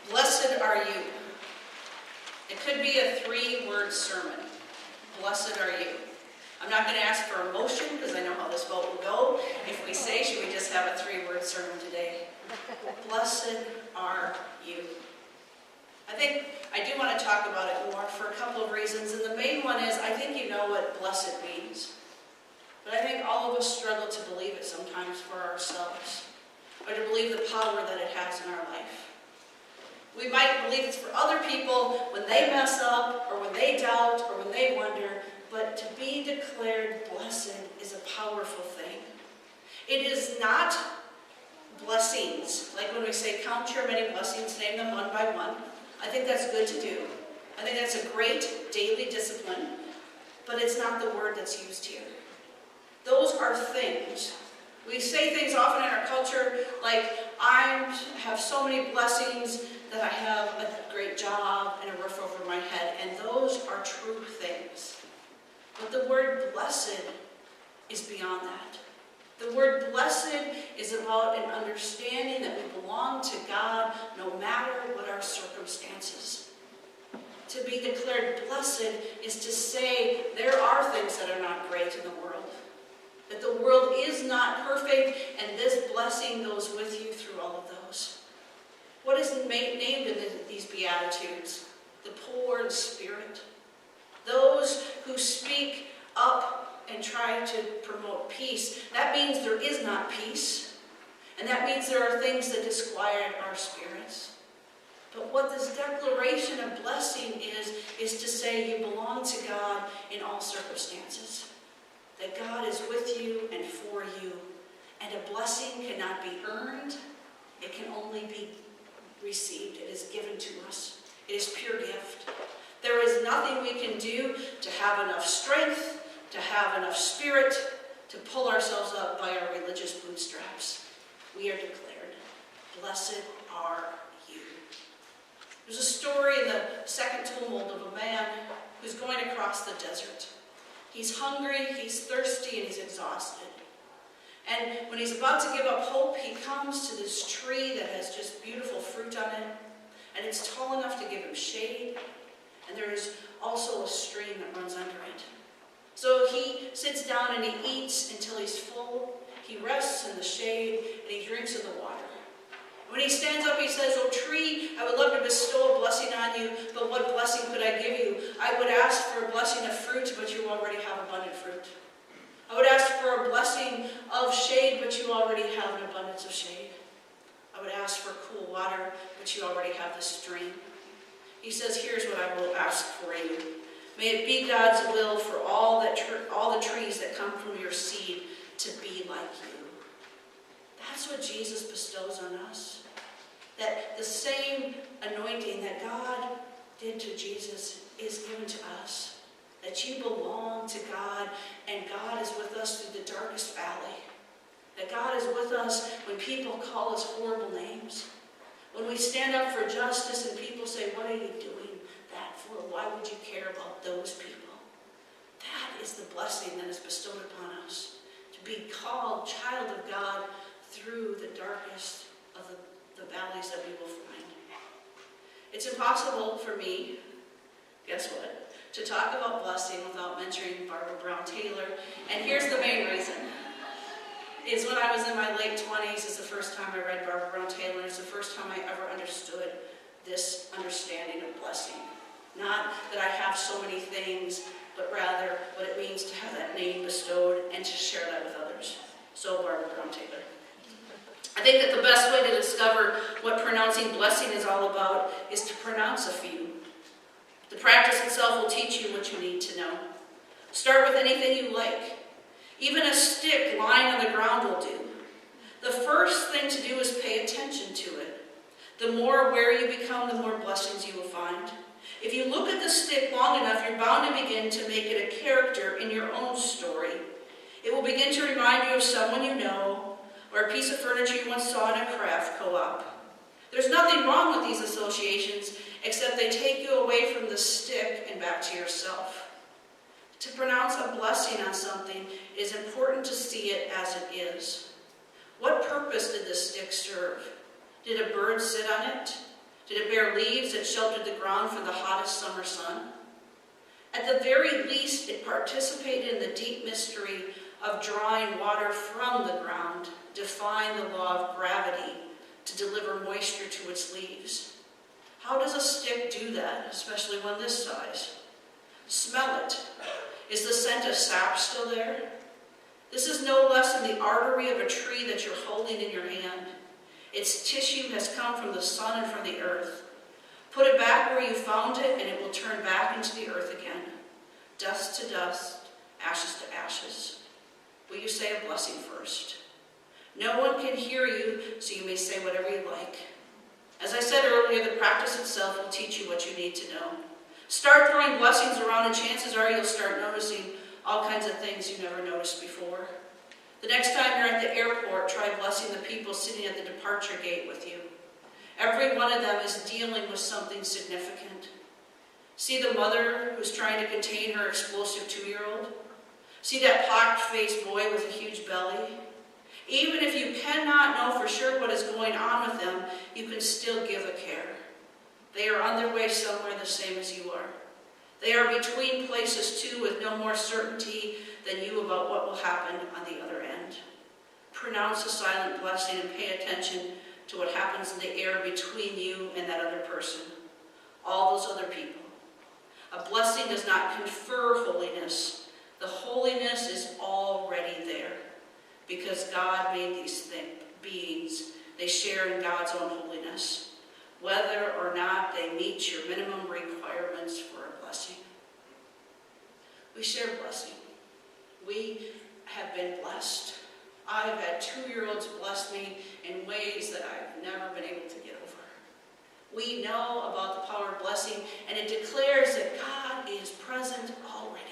Blessed are you. It could be a 3-word sermon. Blessed are you. I'm not going to ask for a motion because I know how this vote will go. If we say, should we just have a 3-word sermon today? Blessed are you. I do want to talk about it more for a couple of reasons. And the main one is, I think you know what blessed means. But I think all of us struggle to believe it sometimes for ourselves, or to believe the power that it has in our life. We might believe it's for other people when they mess up, or when they doubt, or when they wonder, but to be declared blessed is a powerful thing. It is not blessings, like when we say, count your many blessings, name them one by one. I think that's good to do. I think that's a great daily discipline, but it's not the word that's used here. Those are things. We say things often in our culture like, I have so many blessings that I have a great job and a roof over my head, and those are true things. But the word blessed is beyond that. The word blessed is about an understanding that we belong to God no matter what our circumstances. To be declared blessed is to say there are things that are not great in the world. That the world is not perfect, and this blessing goes with you through all of those. What is named in these Beatitudes? The poor in spirit. Those who speak up and try to promote peace. That means there is not peace. And that means there are things that disquiet our spirits. But what this declaration of blessing is to say you belong to God in all circumstances. That God is with you and for you. And a blessing cannot be earned. It can only be received. It is given to us. It is pure gift. There is nothing we can do to have enough strength, to have enough spirit, to pull ourselves up by our religious bootstraps. We are declared, blessed are you. There's a story in the second tumult of a man who's going across the desert. He's hungry, he's thirsty, and he's exhausted. And when he's about to give up hope, he comes to this tree that has just beautiful fruit on it, and it's tall enough to give him shade, and there is also a stream that runs under it. So he sits down and he eats until he's full. He rests in the shade and he drinks of the water. When he stands up, he says, "O tree, I would love to bestow a blessing on you, but what blessing could I give you? I would ask for a blessing of fruit, but you already have abundant fruit. I would ask for a blessing of shade, but you already have an abundance of shade. I would ask for cool water, but you already have the stream." He says, "Here's what I will ask for you. May it be God's will for all the trees that come from your seed to be like you." That's what Jesus bestows on us. That the same anointing that God did to Jesus is given to us. That you belong to God, and God is with us through the darkest valley. That God is with us when people call us horrible names. When we stand up for justice and people say, "What are you doing that for? Why would you care about those people?" That is the blessing that is bestowed upon us. To be called child of God through the darkest of the valleys that we will find. It's impossible for me, guess what, to talk about blessing without mentioning Barbara Brown Taylor. And here's the main reason. Is when I was in my late 20s is the first time I read Barbara Brown Taylor. It's the first time I ever understood this understanding of blessing. Not that I have so many things, but rather what it means to have that name bestowed and to share that with others. So Barbara Brown Taylor. I think that the best way to discover what pronouncing blessing is all about is to pronounce a few. The practice itself will teach you what you need to know. Start with anything you like. Even a stick lying on the ground will do. The first thing to do is pay attention to it. The more aware you become, the more blessings you will find. If you look at the stick long enough, you're bound to begin to make it a character in your own story. It will begin to remind you of someone you know, or a piece of furniture you once saw in a craft co-op. There's nothing wrong with these associations, except they take you away from the stick and back to yourself. To pronounce a blessing on something, it is important to see it as it is. What purpose did the stick serve? Did a bird sit on it? Did it bear leaves that sheltered the ground from the hottest summer sun? At the very least, it participated in the deep mystery of drawing water from the ground, defying the law of gravity to deliver moisture to its leaves. How does a stick do that, especially one this size? Smell it. Is the scent of sap still there? This is no less than the artery of a tree that you're holding in your hand. Its tissue has come from the sun and from the earth. Put it back where you found it, and it will turn back into the earth again. Dust to dust, ashes to ashes. Will you say a blessing first? No one can hear you, so you may say whatever you like. As I said earlier, the practice itself will teach you what you need to know. Start throwing blessings around, and chances are you'll start noticing all kinds of things you never noticed before. The next time you're at the airport, try blessing the people sitting at the departure gate with you. Every one of them is dealing with something significant. See the mother who's trying to contain her explosive 2-year-old? See that pock-faced boy with a huge belly? Even if you cannot know for sure what is going on with them, you can still give a care. They are on their way somewhere the same as you are. They are between places too, with no more certainty than you about what will happen on the other end. Pronounce a silent blessing and pay attention to what happens in the air between you and that other person, all those other people. A blessing does not confer holiness. The holiness is already there because God made these beings. They share in God's own holiness, whether or not they meet your minimum requirements for a blessing. We share blessing. We have been blessed. I've had 2-year-olds bless me in ways that I've never been able to get over. We know about the power of blessing, and it declares that God is present already.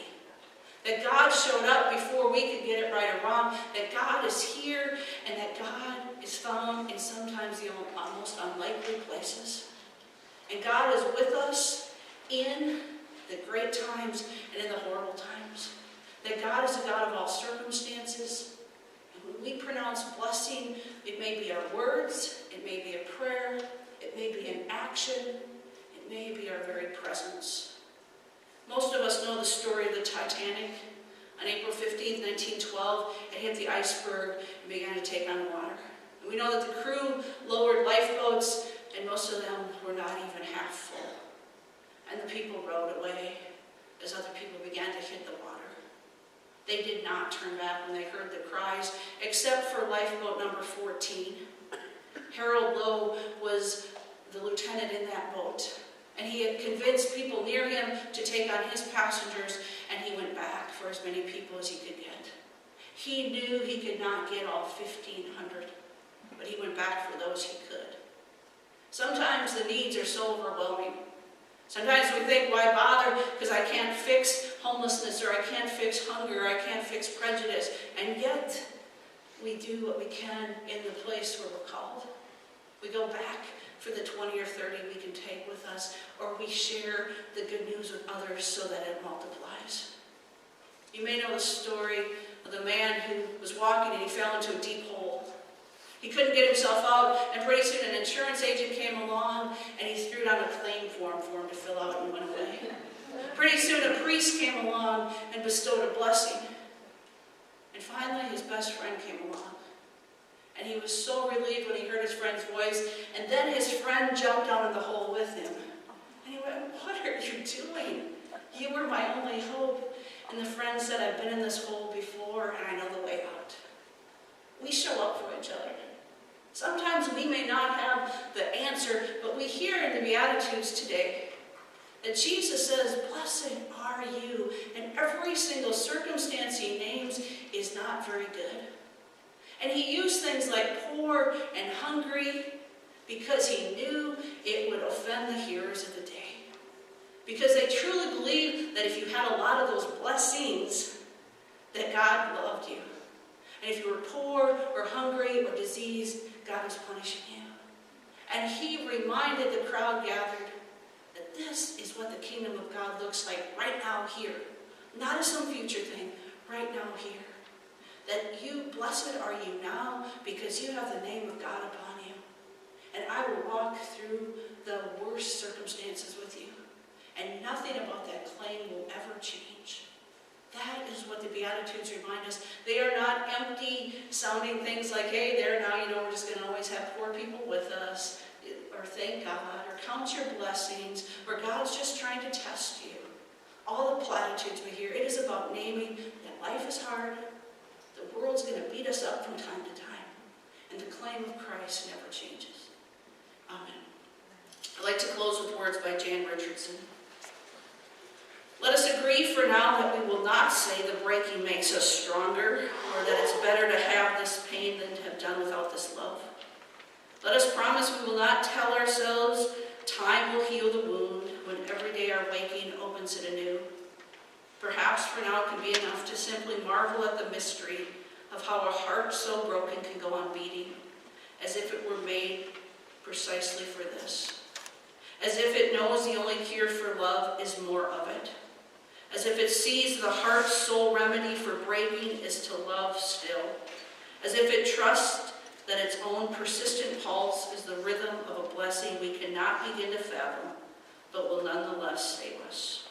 That God showed up before we could get it right or wrong. That God is here, and that God is found in sometimes the most unlikely places. And God is with us in the great times and in the horrible times. That God is a God of all circumstances. And when we pronounce blessing, it may be our words, it may be a prayer, it may be an action, it may be our very presence. Most of us know the story of the Titanic. On April 15th, 1912, it hit the iceberg and began to take on water. And we know that the crew lowered lifeboats, and most of them were not even half full. And the people rowed away as other people began to hit the water. They did not turn back when they heard the cries, except for lifeboat number 14. Harold Lowe was the lieutenant in that boat, and he had convinced people near him to take on his passengers, and he went back for as many people as he could get. He knew he could not get all 1,500, but he went back for those he could. Sometimes the needs are so overwhelming. Sometimes we think, why bother, because I can't fix homelessness, or I can't fix hunger, or I can't fix prejudice. And yet, we do what we can in the place where we're called. We go back for the 20 or 30 we can take with us, or we share the good news with others so that it multiplies. You may know the story of the man who was walking and he fell into a deep hole. He couldn't get himself out, and pretty soon an insurance agent came along and he threw down a claim form for him to fill out and went away. Pretty soon a priest came along and bestowed a blessing. And finally his best friend came along. And he was so relieved when he heard his friend's voice, and then his friend jumped down in the hole with him. And he went, "What are you doing? You were my only hope." And the friend said, "I've been in this hole before, and I know the way out." We show up for each other. Sometimes we may not have the answer, but we hear in the Beatitudes today that Jesus says, "Blessed are you," and every single circumstance he names is not very good. And he used things like poor and hungry because he knew it would offend the hearers of the day. Because they truly believed that if you had a lot of those blessings, that God loved you. And if you were poor or hungry or diseased, God was punishing you. And he reminded the crowd gathered that this is what the kingdom of God looks like right now here. Not as some future thing, right now here. That you, blessed are you now, because you have the name of God upon you. And I will walk through the nothing about that claim will ever change. That is what the Beatitudes remind us. They are not empty sounding things like, hey, there now, we're just going to always have poor people with us, or thank God, or count your blessings, or God's just trying to test you. All the platitudes we hear, it is about naming that life is hard, the world's going to beat us up from time to time, and the claim of Christ never changes. Amen. I'd like to close with words by Jan Richardson. Let us agree for now that we will not say the breaking makes us stronger, or that it's better to have this pain than to have done without this love. Let us promise we will not tell ourselves time will heal the wound when every day our waking opens it anew. Perhaps for now it can be enough to simply marvel at the mystery of how a heart so broken can go on beating, as if it were made precisely for this. As if it knows the only cure for love is more of it. As if it sees the heart's sole remedy for breaking is to love still. As if it trusts that its own persistent pulse is the rhythm of a blessing we cannot begin to fathom, but will nonetheless save us.